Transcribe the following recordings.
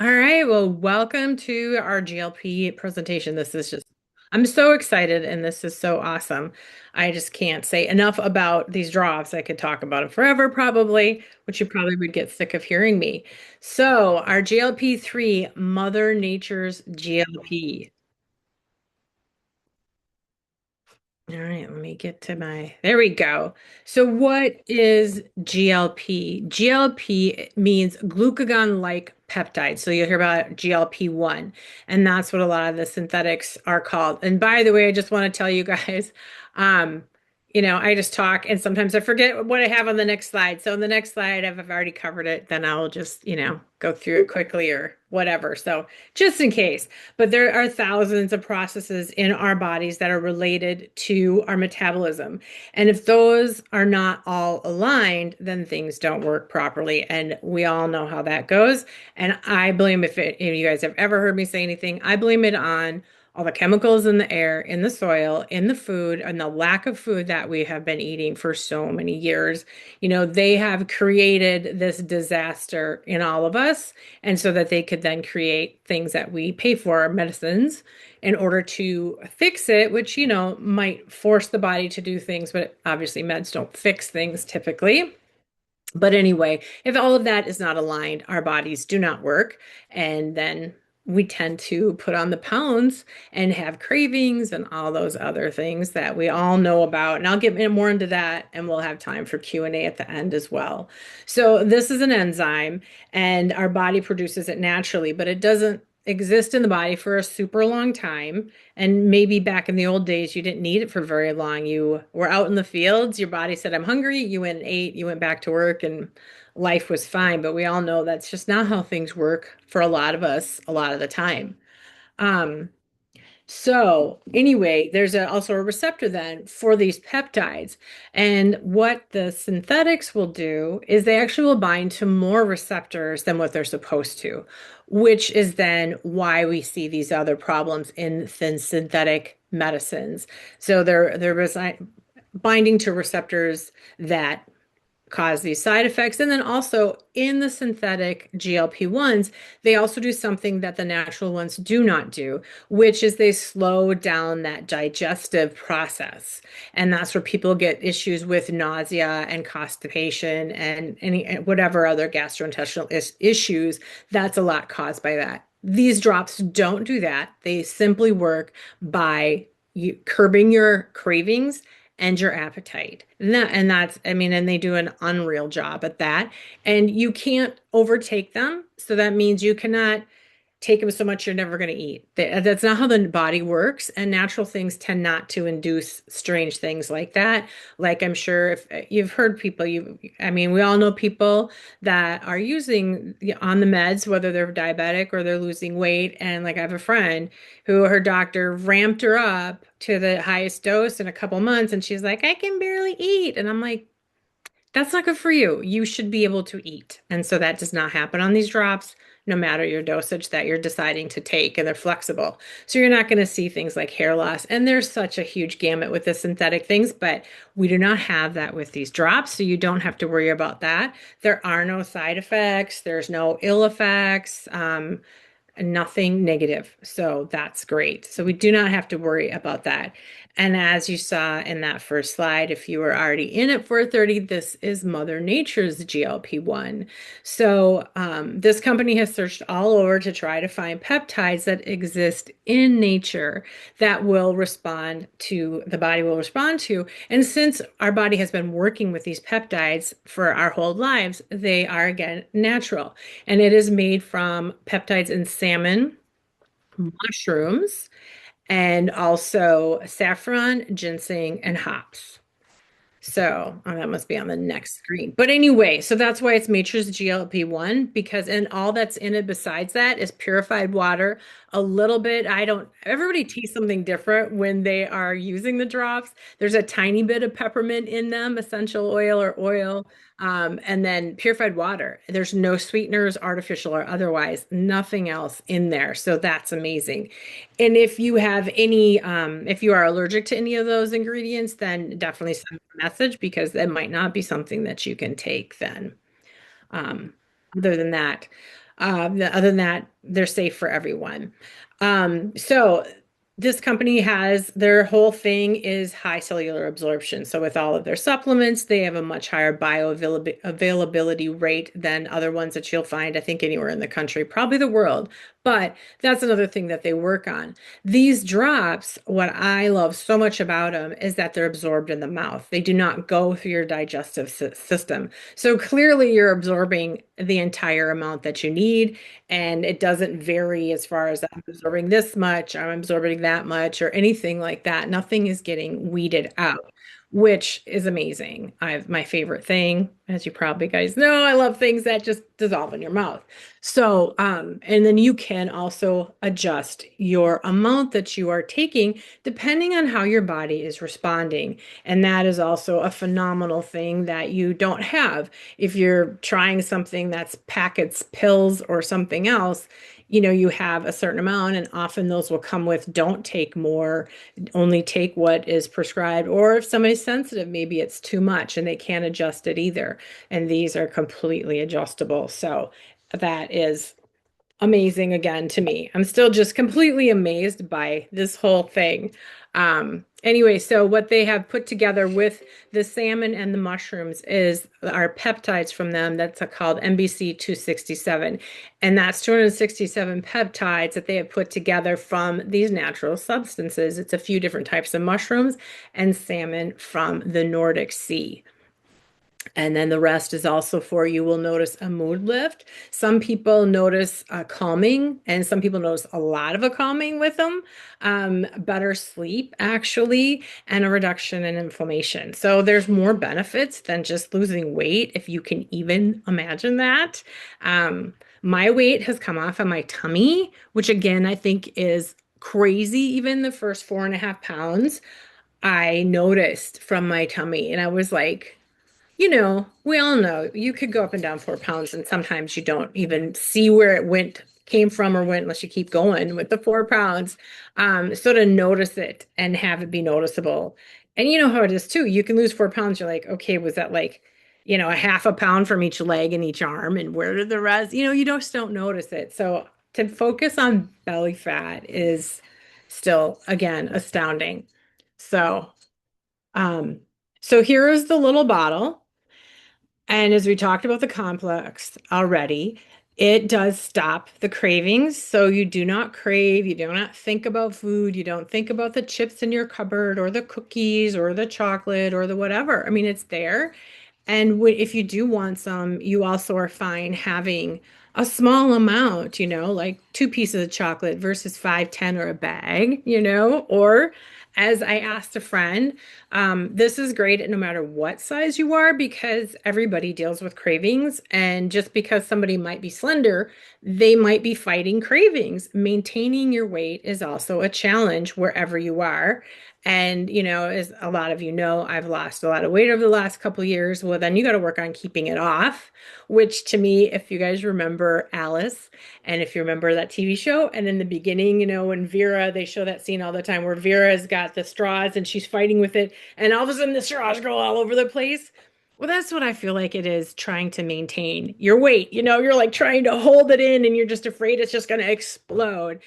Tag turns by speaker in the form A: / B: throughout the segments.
A: All right, well, welcome to our GLP presentation. I'm so excited and this is so awesome. I just can't say enough about these drops. I could talk about them forever, probably, which you probably would get sick of hearing me. So, our GLP-3, Mother Nature's GLP. All right, let me get to there we go. So what is GLP? GLP means glucagon-like peptide. So you'll hear about GLP-1, and that's what a lot of the synthetics are called. And by the way, I just want to tell you guys, um, I just talk and sometimes I forget what I have on the next slide. So in the next slide, if I've already covered it, then I'll just, go through it quickly or whatever. So just in case. But there are thousands of processes in our bodies that are related to our metabolism. And if those are not all aligned, then things don't work properly. And we all know how that goes. And I blame, if you guys have ever heard me say anything, I blame it on all the chemicals in the air, in the soil, in the food, and the lack of food that we have been eating for so many years. They have created this disaster in all of us, and so that they could then create things that we pay for, medicines, in order to fix it, which, might force the body to do things, but obviously meds don't fix things typically. But anyway, if all of that is not aligned, our bodies do not work. And then we tend to put on the pounds and have cravings and all those other things that we all know about. And I'll get more into that and we'll have time for Q&A at the end as well. So this is an enzyme and our body produces it naturally, but it doesn't exist in the body for a super long time. And maybe back in the old days, you didn't need it for very long. You were out in the fields, your body said, I'm hungry. You went and ate, you went back to work, and life was fine. But we all know that's just not how things work for a lot of us a lot of the time. Um, so anyway, there's also a receptor then for these peptides. And what the synthetics will do is they actually will bind to more receptors than what they're supposed to, which is then why we see these other problems in thin synthetic medicines. So they're binding to receptors that cause these side effects. And then also in the synthetic GLP-1s, they also do something that the natural ones do not do, which is they slow down that digestive process. And that's where people get issues with nausea and constipation and any whatever other gastrointestinal issues. That's a lot caused by that. These drops don't do that. They simply work by curbing your cravings and your appetite. And they do an unreal job at that. And you can't overtake them. So that means you cannot take them so much you're never going to eat. That's not how the body works. And natural things tend not to induce strange things like that. Like I'm sure if you've heard people, we all know people that are using on the meds, whether they're diabetic or they're losing weight. And like I have a friend who her doctor ramped her up to the highest dose in a couple months. And she's like, I can barely eat. And I'm like, that's not good for you. You should be able to eat. And so that does not happen on these drops, no matter your dosage that you're deciding to take, and they're flexible. So you're not going to see things like hair loss. And there's such a huge gamut with the synthetic things, but we do not have that with these drops. So you don't have to worry about that. There are no side effects, there's no ill effects. Nothing negative. So that's great. So we do not have to worry about that. And as you saw in that first slide, if you were already in at 430, this is Mother Nature's GLP-1. So this company has searched all over to try to find peptides that exist in nature that the body will respond to. And since our body has been working with these peptides for our whole lives, they are again natural. And it is made from peptides in salmon, mushrooms, and also saffron, ginseng, and hops. So that must be on the next screen. But anyway, so that's why it's Nature's GLP-1 and all that's in it besides that is purified water, a little bit. Everybody tastes something different when they are using the drops. There's a tiny bit of peppermint in them, essential oil or oil, and then purified water. There's no sweeteners, artificial or otherwise, nothing else in there. So that's amazing. And if you are allergic to any of those ingredients, then definitely send a message because it might not be something that you can take then. Um, Other than that. Other than that, they're safe for everyone. So this company has their whole thing is high cellular absorption. So with all of their supplements, they have a much higher bioavailability rate than other ones that you'll find, I think, anywhere in the country, probably the world. But that's another thing that they work on. These drops, what I love so much about them is that they're absorbed in the mouth. They do not go through your digestive system. So clearly you're absorbing the entire amount that you need, and it doesn't vary as far as I'm absorbing this much, I'm absorbing that much, or anything like that. Nothing is getting weeded out, which is amazing. I've my favorite thing, as you probably guys know, I love things that just dissolve in your mouth. So, and then you can also adjust your amount that you are taking depending on how your body is responding. And that is also a phenomenal thing that you don't have. If you're trying something that's packets, pills, or something else, you have a certain amount, and often those will come with don't take more, only take what is prescribed. Or if somebody's sensitive, maybe it's too much and they can't adjust it either. And these are completely adjustable. So that is amazing again to me. I'm still just completely amazed by this whole thing. Anyway, so what they have put together with the salmon and the mushrooms is our peptides from them that's called NBC 267. And that's 267 peptides that they have put together from these natural substances. It's a few different types of mushrooms and salmon from the Nordic Sea. And then the rest is also for you will notice a mood lift. Some people notice a calming, and some people notice a lot of a calming with them. Better sleep, actually, and a reduction in inflammation. So there's more benefits than just losing weight, if you can even imagine that. My weight has come off of my tummy, which again, I think is crazy. Even the first 4.5 pounds, I noticed from my tummy, and I was like, we all know you could go up and down 4 pounds, and sometimes you don't even see where it came from or went unless you keep going with the 4 pounds. So to notice it and have it be noticeable. And you know how it is too. You can lose 4 pounds. You're like, okay, was that like, a half a pound from each leg and each arm? And where did the rest? You just don't notice it. So to focus on belly fat is still, again, astounding. So, um, so here is the little bottle. And as we talked about the complex already, it does stop the cravings. So you do not crave, you do not think about food, you don't think about the chips in your cupboard or the cookies or the chocolate or the whatever. I mean, it's there. And if you do want some, you also are fine having a small amount, like two pieces of chocolate versus five, 10, or a bag, or as I asked a friend, this is great no matter what size you are because everybody deals with cravings. And just because somebody might be slender, they might be fighting cravings. Maintaining your weight is also a challenge wherever you are. And, as a lot of I've lost a lot of weight over the last couple of years. Well, then you got to work on keeping it off, which to me, if you guys remember Alice, and if you remember that TV show, and in the beginning, when Vera, they show that scene all the time where Vera's got the straws and she's fighting with it, and all of a sudden the straws go all over the place. Well, that's what I feel like it is trying to maintain your weight. You're like trying to hold it in and you're just afraid it's just going to explode.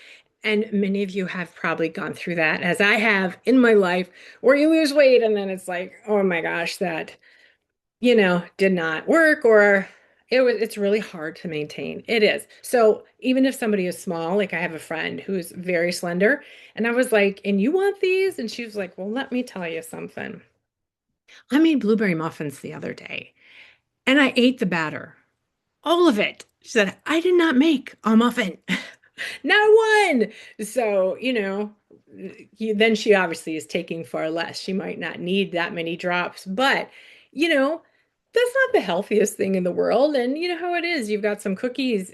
A: And many of you have probably gone through that, as I have in my life, where you lose weight and then it's like, oh my gosh, that, did not work, or it's really hard to maintain. It is. So even if somebody is small, like I have a friend who's very slender, and I was like, and you want these? And she was like, well, let me tell you something. I made blueberry muffins the other day and I ate the batter, all of it. She said, I did not make a muffin. Not one. So, then she obviously is taking far less. She might not need that many drops, but, you know, that's not the healthiest thing in the world. And you know how it is. You've got some cookies.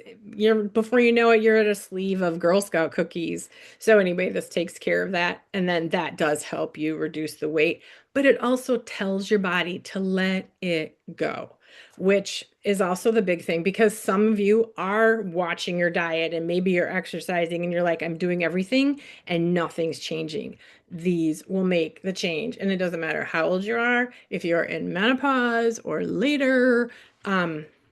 A: Before you know it, you're at a sleeve of Girl Scout cookies. So anyway, this takes care of that. And then that does help you reduce the weight, but it also tells your body to let it go, which is also the big thing because some of you are watching your diet and maybe you're exercising and you're like, I'm doing everything and nothing's changing. These will make the change. And it doesn't matter how old you are, if you're in menopause or later,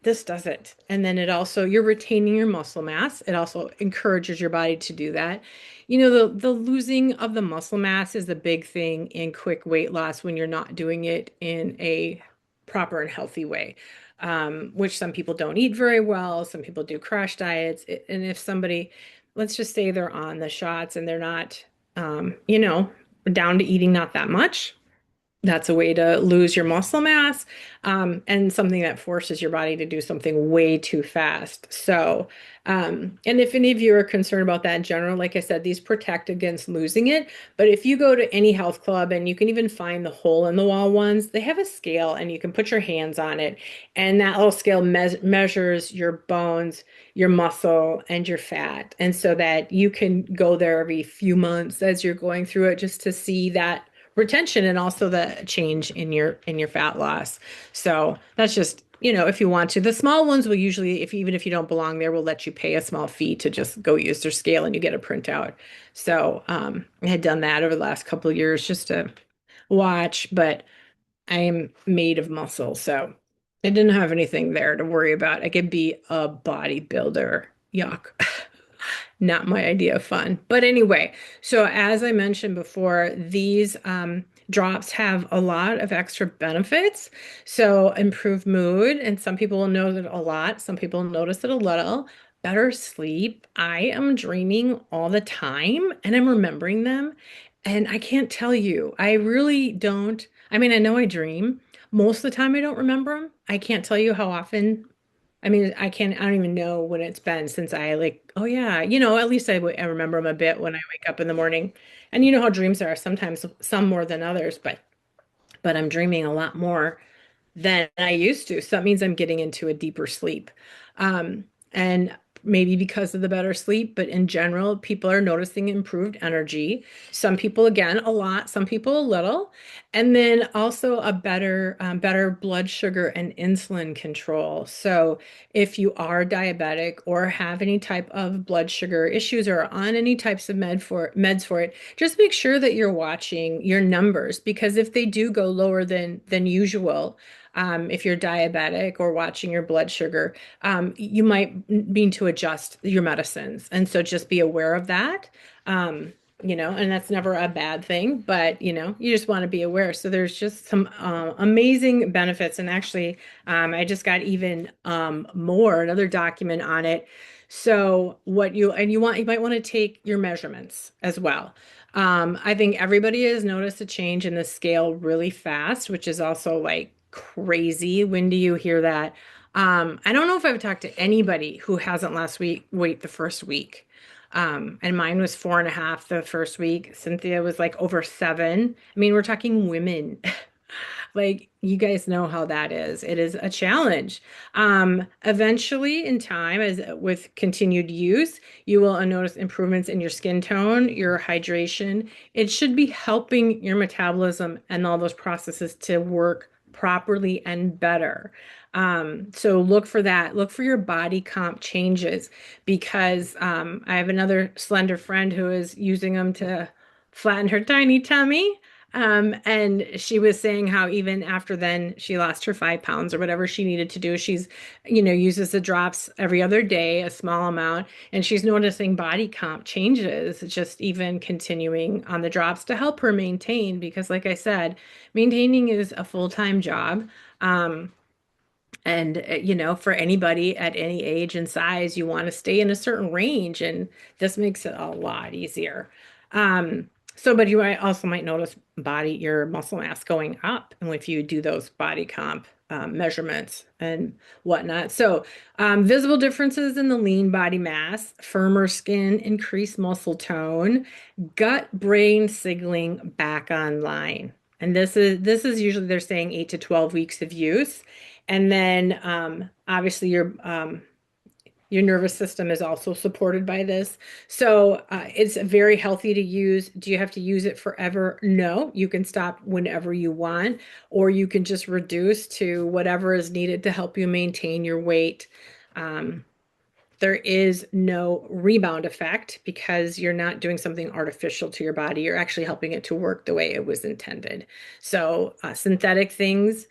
A: this does it. And then it also, you're retaining your muscle mass. It also encourages your body to do that. You know, the losing of the muscle mass is the big thing in quick weight loss when you're not doing it in a proper and healthy way. Which some people don't eat very well, some people do crash diets. And if somebody, let's just say they're on the shots and they're not, you know, down to eating not that much, that's a way to lose your muscle mass, and something that forces your body to do something way too fast. So, and if any of you are concerned about that in general, like I said, these protect against losing it. But if you go to any health club, and you can even find the hole in the wall ones, they have a scale and you can put your hands on it. And that little scale measures your bones, your muscle, and your fat. And so that you can go there every few months as you're going through it just to see that retention and also the change in your fat loss. So that's just, you know, if you want to. The small ones will usually, if even if you don't belong there, will let you pay a small fee to just go use their scale and you get a printout. So I had done that over the last couple of years just to watch, but I am made of muscle, so I didn't have anything there to worry about. I could be a bodybuilder. Yuck. Not my idea of fun. But anyway, so as I mentioned before, these drops have a lot of extra benefits. So improved mood, and some people will notice it a lot, some people notice it a little. Better sleep. I am dreaming all the time and I'm remembering them. And I can't tell you, I really don't. I mean, I know I dream. Most of the time, I don't remember them. I can't tell you how often. I mean, I don't even know when it's been since I like, oh yeah, you know, at least I remember them a bit when I wake up in the morning. And you know how dreams are, sometimes some more than others, but I'm dreaming a lot more than I used to. So that means I'm getting into a deeper sleep. And maybe because of the better sleep, but in general, people are noticing improved energy. Some people, again, a lot, some people a little. And then also a better blood sugar and insulin control. So if you are diabetic or have any type of blood sugar issues or on any types of meds for it, just make sure that you're watching your numbers because if they do go lower than usual, if you're diabetic or watching your blood sugar, you might need to adjust your medicines. And so just be aware of that. You know, and that's never a bad thing, but you know, you just want to be aware. So there's just some amazing benefits. And actually, I just got even more, another document on it. So you might want to take your measurements as well. I think everybody has noticed a change in the scale really fast, which is also like crazy. When do you hear that? I don't know if I've talked to anybody who hasn't lost weight the first week. And mine was 4.5 the first week. Cynthia was like over 7. I mean, we're talking women. Like you guys know how that is. It is a challenge. Eventually, in time, as with continued use, you will notice improvements in your skin tone, your hydration. It should be helping your metabolism and all those processes to work properly and better. So look for that. Look for your body comp changes because I have another slender friend who is using them to flatten her tiny tummy. And she was saying how even after then she lost her 5 pounds or whatever she needed to do. She's, you know, uses the drops every other day, a small amount, and she's noticing body comp changes, just even continuing on the drops to help her maintain, because like I said, maintaining is a full-time job. And you know, for anybody at any age and size, you want to stay in a certain range, and this makes it a lot easier. But you might notice your muscle mass going up, and if you do those body comp measurements and whatnot. So, visible differences in the lean body mass, firmer skin, increased muscle tone, gut brain signaling back online. And this is usually they're saying 8 to 12 weeks of use. And then obviously your nervous system is also supported by this. So it's very healthy to use. Do you have to use it forever? No, you can stop whenever you want, or you can just reduce to whatever is needed to help you maintain your weight. Um, there is no rebound effect because you're not doing something artificial to your body. You're actually helping it to work the way it was intended. So synthetic things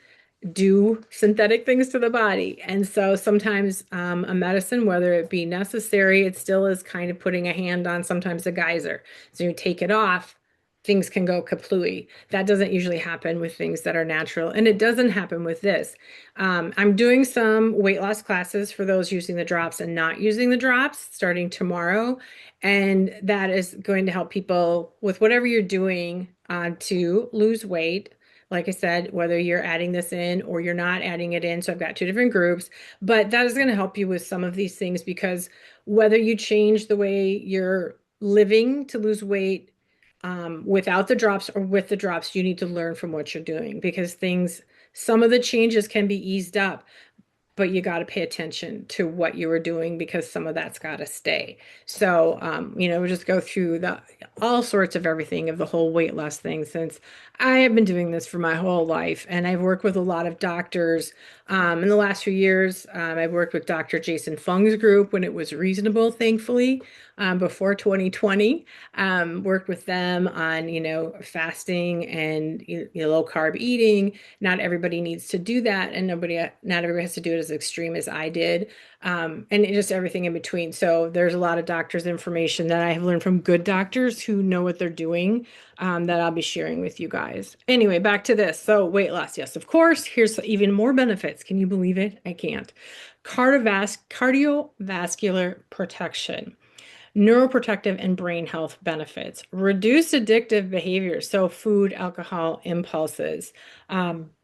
A: do synthetic things to the body. And so sometimes a medicine, whether it be necessary, it still is kind of putting a hand on sometimes a geyser. So you take it off, things can go kaplowy. That doesn't usually happen with things that are natural. And it doesn't happen with this. I'm doing some weight loss classes for those using the drops and not using the drops starting tomorrow. And that is going to help people with whatever you're doing to lose weight. Like I said, whether you're adding this in or you're not adding it in. So I've got two different groups, but that is going to help you with some of these things because whether you change the way you're living to lose weight without the drops or with the drops, you need to learn from what you're doing because some of the changes can be eased up, but you got to pay attention to what you were doing because some of that's got to stay. So, we just go through the all sorts of everything of the whole weight loss thing since I have been doing this for my whole life, and I've worked with a lot of doctors. In the last few years, I've worked with Dr. Jason Fung's group when it was reasonable, thankfully, before 2020. Worked with them on, fasting and low carb eating. Not everybody needs to do that, and not everybody has to do it as extreme as I did, and just everything in between. So there's a lot of doctors' information that I have learned from good doctors who know what they're doing, that I'll be sharing with you guys. Anyway, back to this. So weight loss, yes, of course. Here's even more benefits. Can you believe it? I can't. Cardiovascular protection, neuroprotective and brain health benefits, reduce addictive behaviors, so food, alcohol, impulses.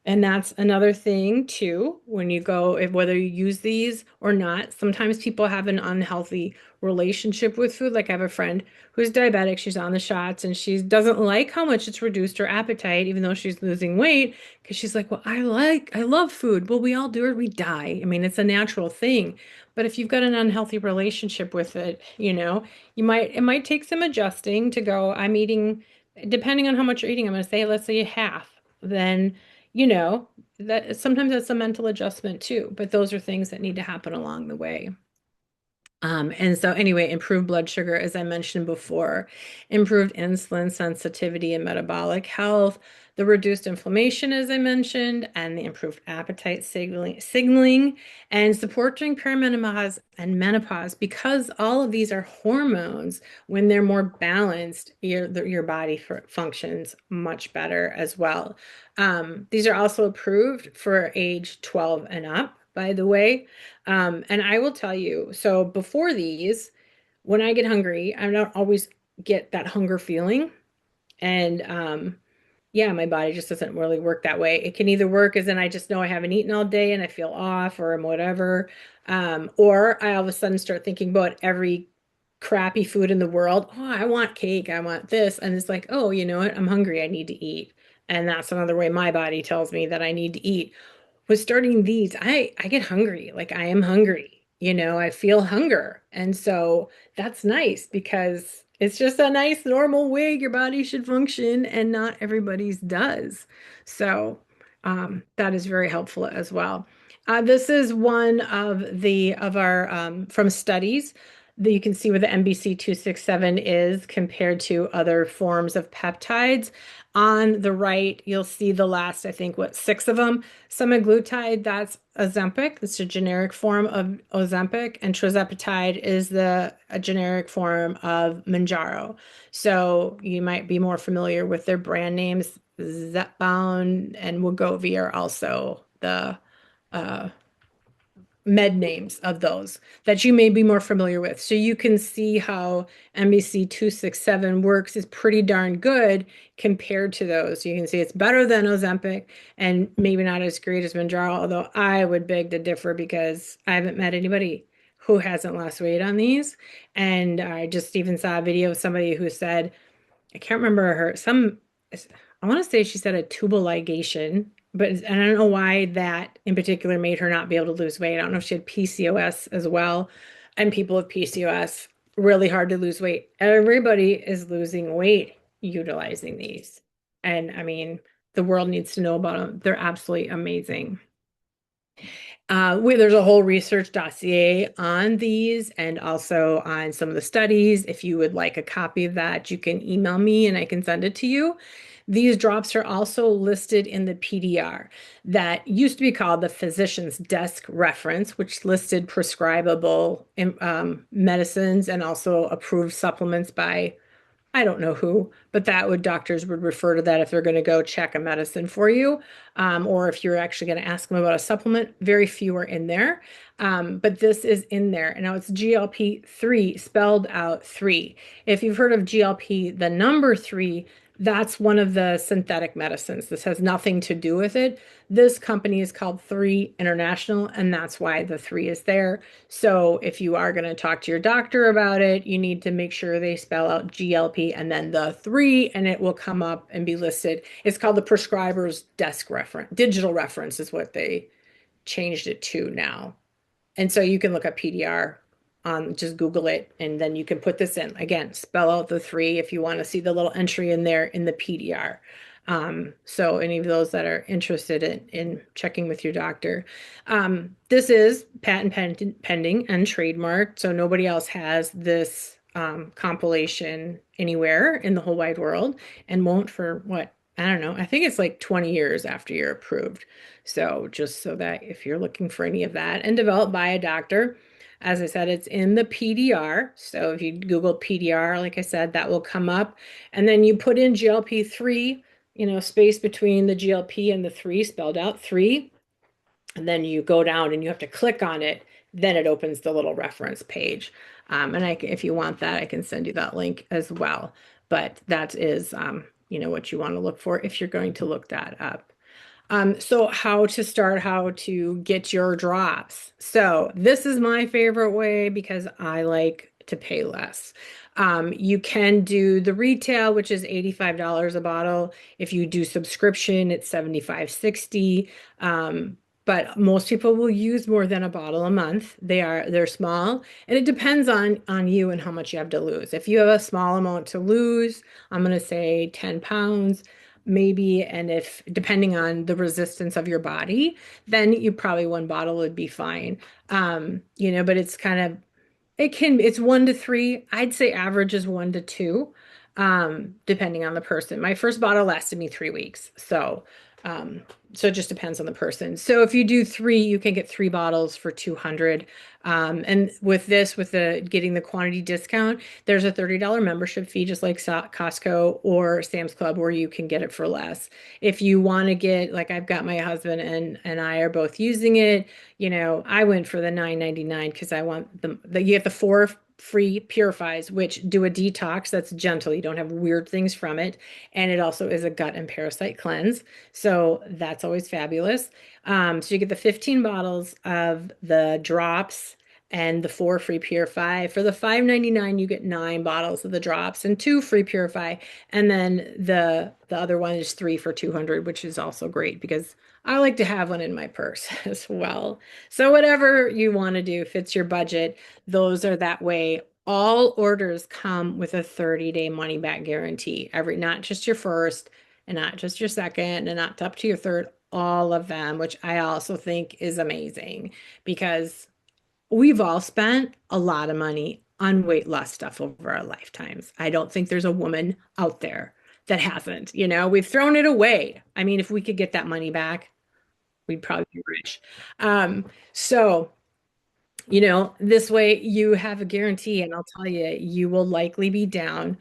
A: And that's another thing too, when you go, whether you use these or not, sometimes people have an unhealthy relationship with food. Like I have a friend who's diabetic, she's on the shots and she doesn't like how much it's reduced her appetite, even though she's losing weight, because she's like, well, I love food. Well, we all do it, we die. I mean, it's a natural thing. But if you've got an unhealthy relationship with it, it might take some adjusting to go, I'm eating, depending on how much you're eating, I'm going to say, let's say half. Then, you know, that sometimes that's a mental adjustment too, but those are things that need to happen along the way. And so anyway, improved blood sugar, as I mentioned before, improved insulin sensitivity and metabolic health, the reduced inflammation, as I mentioned, and the improved appetite signaling, and supporting perimenopause and menopause, because all of these are hormones. When they're more balanced, your body functions much better as well. These are also approved for age 12 and up, by the way. And I will tell you, so before these, when I get hungry, I don't always get that hunger feeling. And yeah, my body just doesn't really work that way. It can either work as in I just know I haven't eaten all day and I feel off or whatever. Or I all of a sudden start thinking about every crappy food in the world. Oh, I want cake. I want this. And it's like, oh, you know what? I'm hungry. I need to eat. And that's another way my body tells me that I need to eat. With starting these, I get hungry. Like I am hungry. I feel hunger. And so that's nice because it's just a nice normal way your body should function and not everybody's does. So that is very helpful as well. This is one of our from studies that you can see where the MBC 267 is compared to other forms of peptides. On the right, you'll see the last, I think, six of them. Semaglutide, that's Ozempic. It's a generic form of Ozempic, and tirzepatide is a generic form of Mounjaro. So you might be more familiar with their brand names. Zepbound and Wegovy are also the uh, med names of those that you may be more familiar with. So you can see how MBC 267 works is pretty darn good compared to those. You can see it's better than Ozempic and maybe not as great as Mounjaro, although I would beg to differ because I haven't met anybody who hasn't lost weight on these. And I just even saw a video of somebody who said, I can't remember I want to say she said a tubal ligation, and I don't know why that in particular made her not be able to lose weight. I don't know if she had PCOS as well. And people with PCOS, really hard to lose weight. Everybody is losing weight utilizing these. And I mean, the world needs to know about them. They're absolutely amazing. There's a whole research dossier on these and also on some of the studies. If you would like a copy of that, you can email me and I can send it to you. These drops are also listed in the PDR that used to be called the physician's desk reference, which listed prescribable medicines and also approved supplements by I don't know who, but that would doctors would refer to that if they're going to go check a medicine for you, or if you're actually going to ask them about a supplement. Very few are in there, but this is in there. And now it's GLP-3 spelled out three. If you've heard of GLP, the number three, that's one of the synthetic medicines. This has nothing to do with it. This company is called Three International, and that's why the three is there. So if you are going to talk to your doctor about it, you need to make sure they spell out GLP and then the three, and it will come up and be listed. It's called the prescriber's desk reference. Digital reference is what they changed it to now. And so you can look up PDR on just Google it, and then you can put this in. Again, spell out the three if you want to see the little entry in there in the PDR. So any of those that are interested in checking with your doctor. This is pending and trademarked, so nobody else has this compilation anywhere in the whole wide world and won't for what? I don't know. I think it's like 20 years after you're approved. So just so that if you're looking for any of that and developed by a doctor, as I said, it's in the PDR. So if you Google PDR, like I said, that will come up. And then you put in GLP-3, space between the GLP and the three, spelled out three. And then you go down and you have to click on it. Then it opens the little reference page. And if you want that, I can send you that link as well. But that is, what you want to look for if you're going to look that up. So how to start, how to get your drops. So this is my favorite way because I like to pay less. You can do the retail, which is $85 a bottle. If you do subscription, it's 75.60. But most people will use more than a bottle a month. They're small, and it depends on you and how much you have to lose. If you have a small amount to lose, I'm going to say 10 pounds maybe, and if depending on the resistance of your body, then you probably one bottle would be fine. But it's 1 to 3. I'd say average is 1 to 2, depending on the person. My first bottle lasted me 3 weeks. So it just depends on the person. So if you do three, you can get 3 bottles for 200. And with the getting the quantity discount, there's a $30 membership fee, just like Costco or Sam's Club, where you can get it for less. If you want to get, like I've got my husband and I are both using it, I went for the $9.99 because I want you get the four free purifies, which do a detox that's gentle. You don't have weird things from it. And it also is a gut and parasite cleanse. So that's always fabulous. So you get the 15 bottles of the drops and the four free purify. For the $5.99, you get 9 bottles of the drops and two free purify. And then the other one is three for 200, which is also great because I like to have one in my purse as well. So whatever you want to do fits your budget. Those are that way. All orders come with a 30-day money back guarantee. Not just your first and not just your second and not up to your third, all of them, which I also think is amazing because we've all spent a lot of money on weight loss stuff over our lifetimes. I don't think there's a woman out there that hasn't. We've thrown it away. I mean, if we could get that money back, we'd probably be rich. So this way you have a guarantee, and I'll tell you, you will likely be down.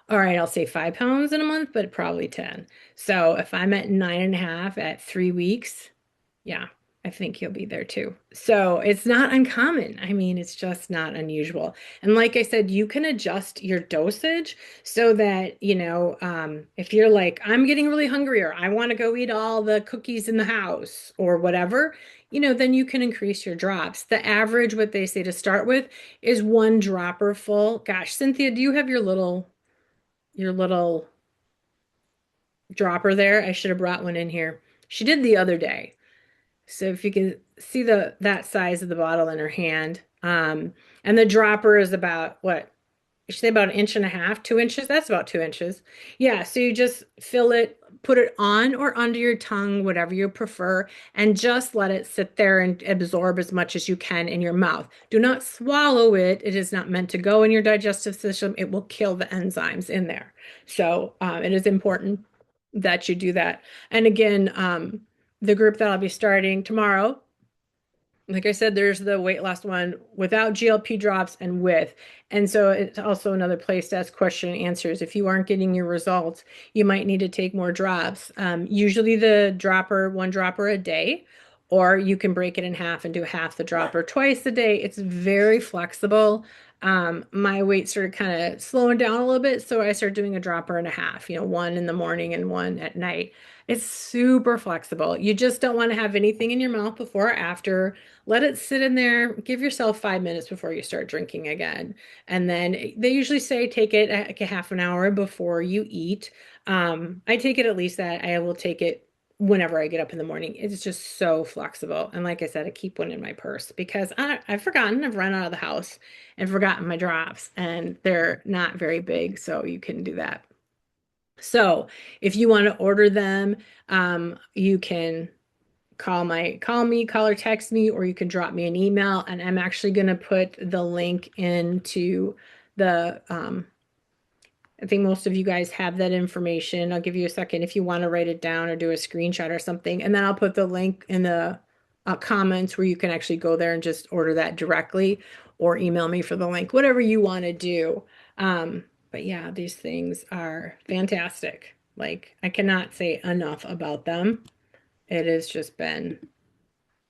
A: All right, I'll say 5 pounds in a month, but probably 10. So if I'm at 9.5 at 3 weeks, yeah, I think you'll be there too. So it's not uncommon. I mean, it's just not unusual. And like I said, you can adjust your dosage so that, if you're like, I'm getting really hungry or I want to go eat all the cookies in the house or whatever, then you can increase your drops. The average, what they say to start with, is 1 dropper full. Gosh, Cynthia, do you have your little dropper there? I should have brought one in here. She did the other day. So if you can see that size of the bottle in her hand, and the dropper is about what? You say about 1.5 inches, 2 inches? That's about 2 inches. Yeah, so you just fill it, put it on or under your tongue, whatever you prefer, and just let it sit there and absorb as much as you can in your mouth. Do not swallow it. It is not meant to go in your digestive system. It will kill the enzymes in there. So it is important that you do that. And again, the group that I'll be starting tomorrow, like I said, there's the weight loss one without GLP drops and with. And so it's also another place to ask question and answers. If you aren't getting your results, you might need to take more drops. Usually the dropper, one dropper a day, or you can break it in half and do half the dropper twice a day. It's very flexible. My weight started kind of slowing down a little bit, so I started doing a dropper and a half, one in the morning and one at night. It's super flexible. You just don't want to have anything in your mouth before or after. Let it sit in there. Give yourself 5 minutes before you start drinking again. And then they usually say take it like a half an hour before you eat. I take it at least that. I will take it whenever I get up in the morning. It's just so flexible. And like I said, I keep one in my purse because I've forgotten. I've run out of the house and forgotten my drops, and they're not very big, so you can do that. So if you want to order them, you can call me, call or text me, or you can drop me an email. And I'm actually going to put the link into the, I think most of you guys have that information. I'll give you a second if you want to write it down or do a screenshot or something. And then I'll put the link in the comments where you can actually go there and just order that directly or email me for the link, whatever you want to do. But yeah, these things are fantastic. Like, I cannot say enough about them. It has just been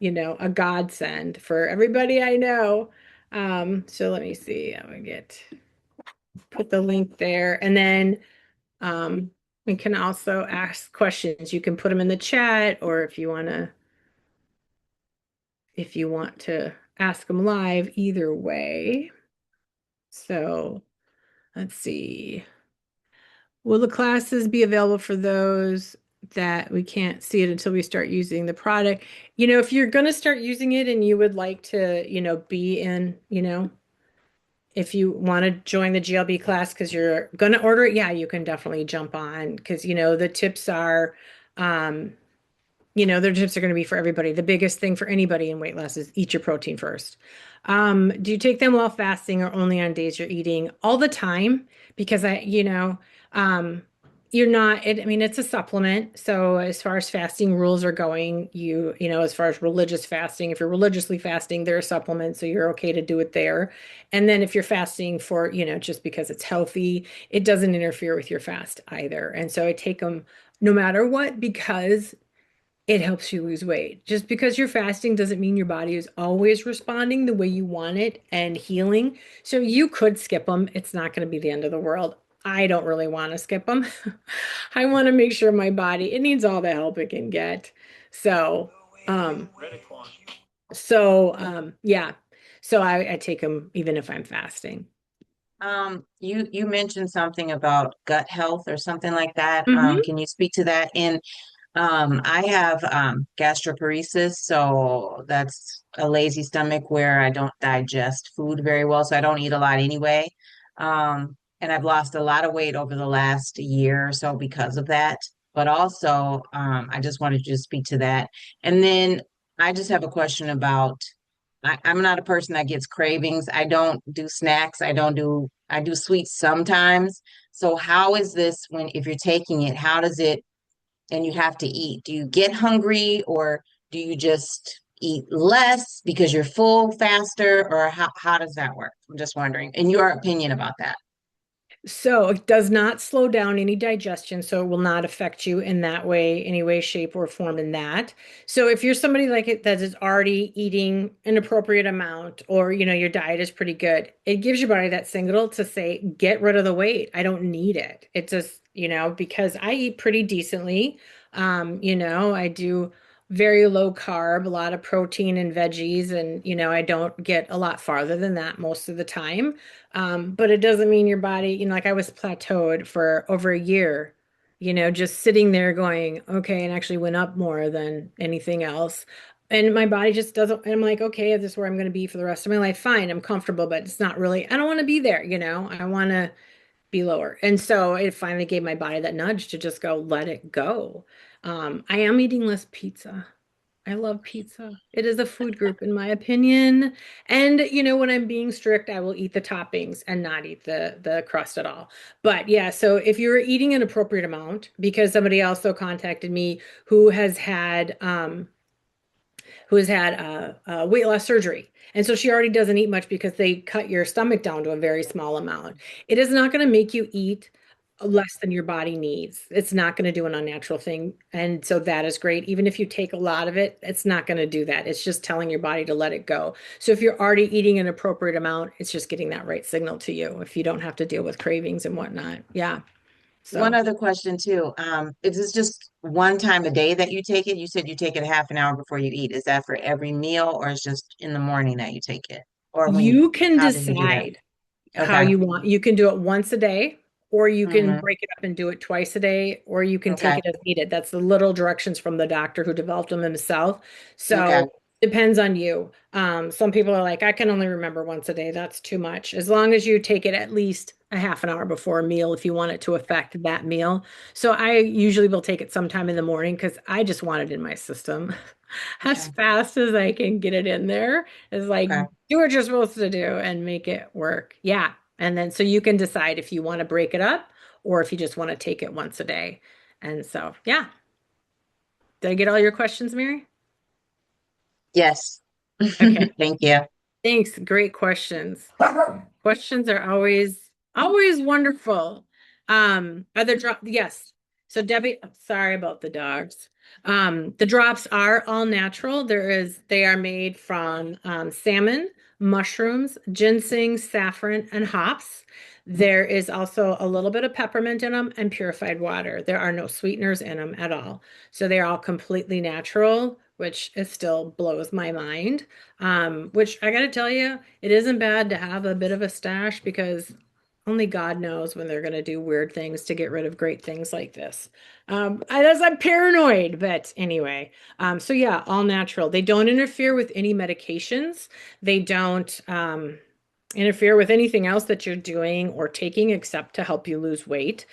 A: a godsend for everybody I know. So let me see. I'm gonna put the link there, and then we can also ask questions. You can put them in the chat, or if you want to ask them live, either way. So let's see. Will the classes be available for those that we can't see it until we start using the product? If you're going to start using it and you would like to, be in, if you want to join the GLB class because you're going to order it, yeah, you can definitely jump on because, the tips are, um, their tips are going to be for everybody. The biggest thing for anybody in weight loss is eat your protein first. Do you take them while fasting or only on days you're eating? All the time, because um, you're not, I mean, it's a supplement. So as far as fasting rules are going, as far as religious fasting, if you're religiously fasting, there are supplements, so you're okay to do it there. And then if you're fasting for, just because it's healthy, it doesn't interfere with your fast either. And so I take them no matter what because it helps you lose weight. Just because you're fasting doesn't mean your body is always responding the way you want it and healing. So you could skip them. It's not going to be the end of the world. I don't really want to skip them. I want to make sure my body, it needs all the help it can get. So, um, yeah. So I take them even if I'm fasting.
B: You mentioned something about gut health or something like that.
A: Hmm.
B: Can you speak to that? And I have gastroparesis, so that's a lazy stomach where I don't digest food very well, so I don't eat a lot anyway. And I've lost a lot of weight over the last year or so because of that. But also, I just wanted you to speak to that. And then I just have a question about I'm not a person that gets cravings. I don't do snacks. I do sweets sometimes. So how is this when if you're taking it, how does it and you have to eat? Do you get hungry or do you just eat less because you're full faster or how does that work? I'm just wondering. And your opinion about that.
A: So it does not slow down any digestion, so it will not affect you in that way, any way, shape, or form in that. So if you're somebody like it that is already eating an appropriate amount, or your diet is pretty good, it gives your body that signal to say, get rid of the weight. I don't need it. It just, because I eat pretty decently. I do very low carb, a lot of protein and veggies, and I don't get a lot farther than that most of the time. But it doesn't mean your body, like I was plateaued for over a year, just sitting there going, okay, and actually went up more than anything else. And my body just doesn't, and I'm like, okay, this is where I'm going to be for the rest of my life. Fine, I'm comfortable, but it's not really, I don't want to be there, I want to be lower. And so it finally gave my body that nudge to just go, let it go. I am eating less pizza. I love pizza. It is a food group, in my opinion. And when I'm being strict, I will eat the toppings and not eat the crust at all. But yeah, so if you're eating an appropriate amount, because somebody also contacted me who has had weight loss surgery. And so she already doesn't eat much because they cut your stomach down to a very small amount. It is not going to make you eat less than your body needs. It's not going to do an unnatural thing. And so that is great. Even if you take a lot of it, it's not going to do that. It's just telling your body to let it go. So if you're already eating an appropriate amount, it's just getting that right signal to you if you don't have to deal with cravings and whatnot. Yeah.
B: One
A: So
B: other question too. Is this just one time a day that you take it? You said you take it half an hour before you eat. Is that for every meal or is just in the morning that you take it? Or
A: you can
B: how do you do that?
A: decide how
B: Okay.
A: you want. You can do it once a day, or you can
B: Hmm.
A: break it up and do it twice a day, or you can take
B: Okay.
A: it as needed. That's the little directions from the doctor who developed them himself.
B: Okay.
A: So depends on you. Some people are like, I can only remember once a day. That's too much. As long as you take it at least a half an hour before a meal if you want it to affect that meal. So I usually will take it sometime in the morning because I just want it in my system as
B: Okay.
A: fast as I can get it in there. It's like
B: Okay.
A: do what you're supposed to do and make it work. Yeah. And then so you can decide if you want to break it up or if you just want to take it once a day. And so, yeah. Did I get all your questions, Mary?
B: Yes.
A: Okay.
B: Thank you.
A: Thanks. Great questions. Questions are always wonderful. Are there drop? Yes. So Debbie, sorry about the dogs. The drops are all natural. They are made from salmon, mushrooms, ginseng, saffron, and hops. There is also a little bit of peppermint in them and purified water. There are no sweeteners in them at all. So they're all completely natural, which it still blows my mind. Which I gotta tell you, it isn't bad to have a bit of a stash because only God knows when they're gonna do weird things to get rid of great things like this. I'm paranoid, but anyway. So yeah, all natural. They don't interfere with any medications. They don't interfere with anything else that you're doing or taking except to help you lose weight.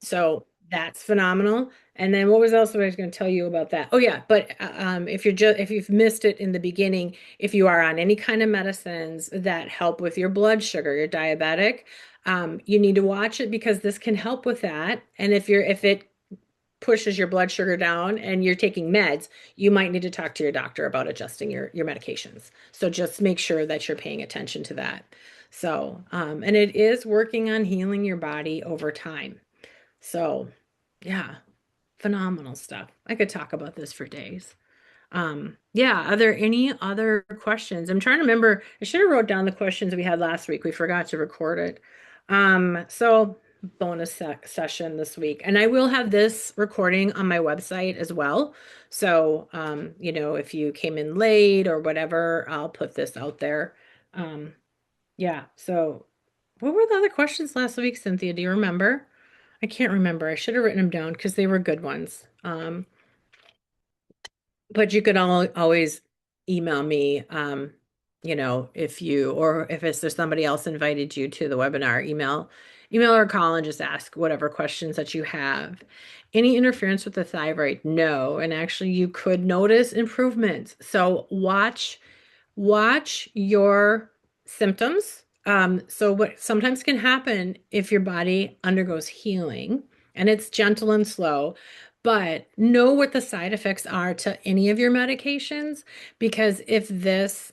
A: So that's phenomenal. And then what was else I was going to tell you about that? Oh yeah, but if you've missed it in the beginning, if you are on any kind of medicines that help with your blood sugar, you're diabetic, you need to watch it because this can help with that. And if it pushes your blood sugar down and you're taking meds, you might need to talk to your doctor about adjusting your medications. So just make sure that you're paying attention to that. So, and it is working on healing your body over time. So, yeah, phenomenal stuff. I could talk about this for days. Yeah, are there any other questions? I'm trying to remember. I should have wrote down the questions we had last week. We forgot to record it. So bonus session this week. And I will have this recording on my website as well. So, if you came in late or whatever, I'll put this out there. Um, yeah, so what were the other questions last week, Cynthia? Do you remember? I can't remember. I should have written them down because they were good ones. But you could always email me, if you or if it's there's somebody else invited you to the webinar, email or call and just ask whatever questions that you have. Any interference with the thyroid? No. And actually, you could notice improvements. So watch your symptoms. So what sometimes can happen if your body undergoes healing, and it's gentle and slow, but know what the side effects are to any of your medications, because if this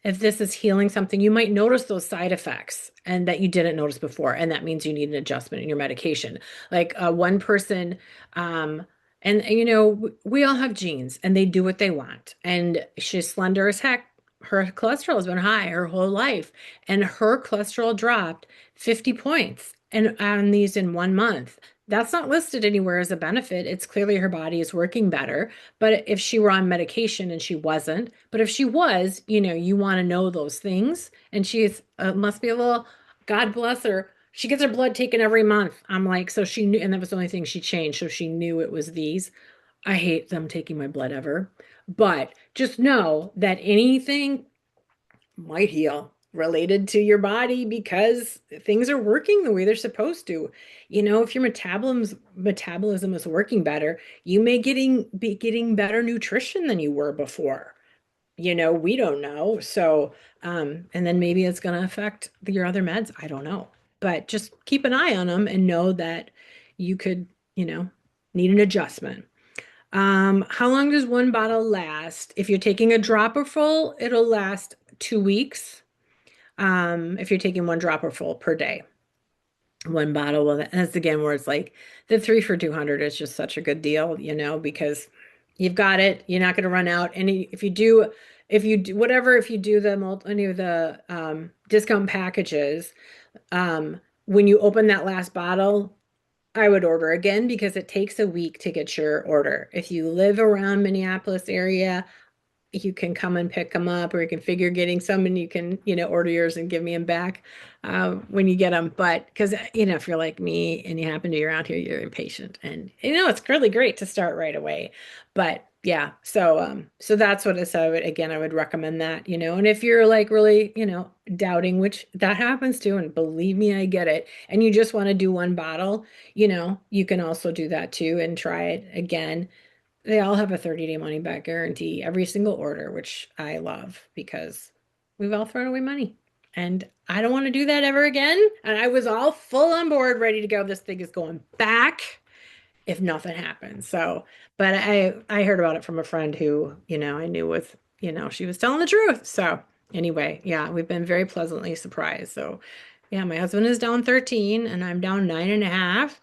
A: is healing something, you might notice those side effects and that you didn't notice before, and that means you need an adjustment in your medication. Like one person, we all have genes and they do what they want. And she's slender as heck. Her cholesterol has been high her whole life, and her cholesterol dropped 50 points and on these in 1 month. That's not listed anywhere as a benefit. It's clearly her body is working better. But if she were on medication and she wasn't, but if she was, you want to know those things. And she's must be a little, God bless her. She gets her blood taken every month. I'm like, so she knew, and that was the only thing she changed. So she knew it was these. I hate them taking my blood ever. But just know that anything might heal. related to your body because things are working the way they're supposed to. If your metabolism is working better, you may be getting better nutrition than you were before. We don't know. So, and then maybe it's going to affect your other meds. I don't know. But just keep an eye on them and know that you could, need an adjustment. How long does one bottle last? If you're taking a dropper full, it'll last 2 weeks. If you're taking one dropper full per day, one bottle. Well, that's again where it's like the 3 for 200 is just such a good deal, because you've got it. You're not going to run out. And if you do any of the discount packages, when you open that last bottle, I would order again because it takes a week to get your order. If you live around Minneapolis area, you can come and pick them up, or you can figure getting some and you can, order yours and give me them back when you get them. But because, if you're like me and you happen to be around here, you're impatient and, it's really great to start right away. But yeah, so that's what I would recommend that, and if you're like really, doubting, which that happens too, and believe me, I get it, and you just want to do one bottle, you can also do that too and try it again. They all have a 30-day money back guarantee, every single order, which I love because we've all thrown away money. And I don't want to do that ever again. And I was all full on board, ready to go. This thing is going back if nothing happens. So, but I heard about it from a friend who, I knew was, she was telling the truth. So anyway, yeah, we've been very pleasantly surprised. So yeah, my husband is down 13 and I'm down 9.5.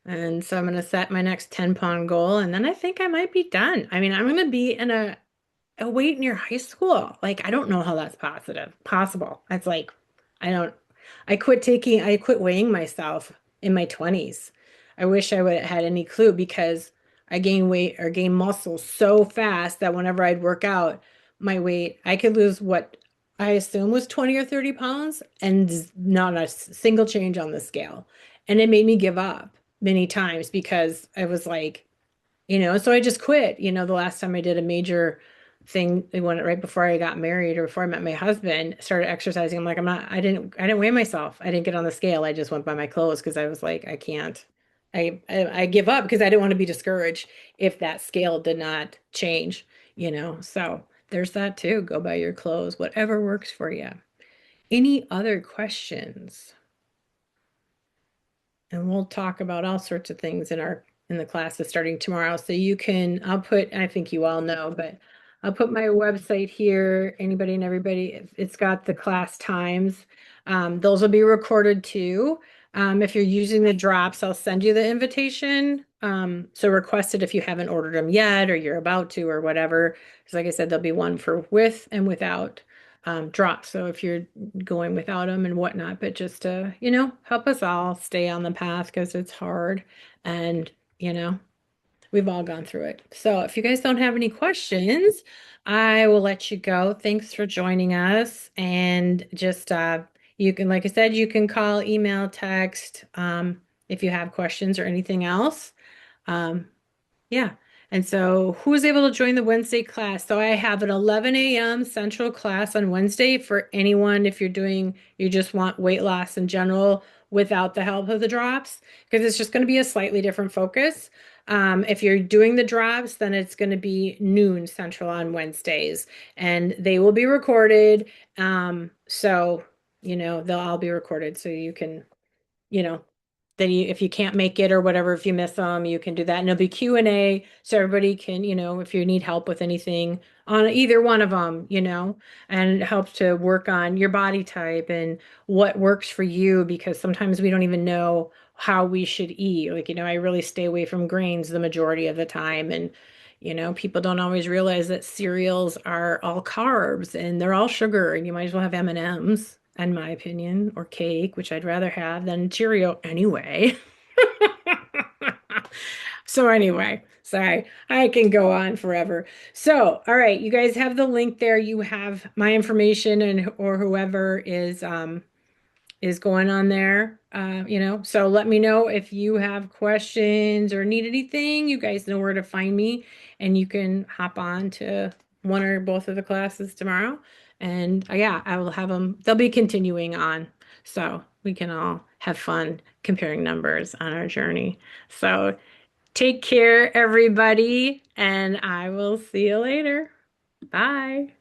A: And so I'm going to set my next 10-pound goal. And then I think I might be done. I mean, I'm going to be in a weight near high school. Like, I don't know how that's possible. It's like, I don't, I quit weighing myself in my 20s. I wish I would have had any clue because I gain weight or gain muscle so fast that whenever I'd work out, my weight, I could lose what I assume was 20 or 30 pounds and not a single change on the scale. And it made me give up many times because I was like, so I just quit. The last time I did a major thing, when right before I got married or before I met my husband, started exercising. I'm like, I didn't weigh myself. I didn't get on the scale. I just went by my clothes because I was like, I can't. I give up because I didn't want to be discouraged if that scale did not change. So there's that too. Go by your clothes, whatever works for you. Any other questions? And we'll talk about all sorts of things in the classes starting tomorrow. So I'll put, I think you all know, but I'll put my website here. Anybody and everybody, it's got the class times. Those will be recorded too. If you're using the drops, I'll send you the invitation. So request it if you haven't ordered them yet or you're about to or whatever. Because like I said, there'll be one for with and without drops. So if you're going without them and whatnot, but just to, help us all stay on the path because it's hard and, you know, we've all gone through it. So if you guys don't have any questions, I will let you go. Thanks for joining us. And just, you can, like I said, you can call, email, text, if you have questions or anything else. Um, yeah. And so who was able to join the Wednesday class? So I have an 11 a.m. Central class on Wednesday for anyone if you just want weight loss in general without the help of the drops, because it's just going to be a slightly different focus. If you're doing the drops, then it's going to be noon Central on Wednesdays, and they will be recorded. So they'll all be recorded so you can, you know, then if you can't make it or whatever, if you miss them, you can do that. And it'll be Q&A so everybody can, if you need help with anything on either one of them, and it helps to work on your body type and what works for you because sometimes we don't even know how we should eat. Like, I really stay away from grains the majority of the time. And, people don't always realize that cereals are all carbs and they're all sugar and you might as well have M&Ms in my opinion, or cake, which I'd rather have than Cheerio anyway. So anyway, sorry, I can go on forever. So, all right, you guys have the link there. You have my information and or whoever is going on there. So let me know if you have questions or need anything. You guys know where to find me, and you can hop on to one or both of the classes tomorrow. And yeah, I will have them, they'll be continuing on. So we can all have fun comparing numbers on our journey. So take care, everybody, and I will see you later. Bye.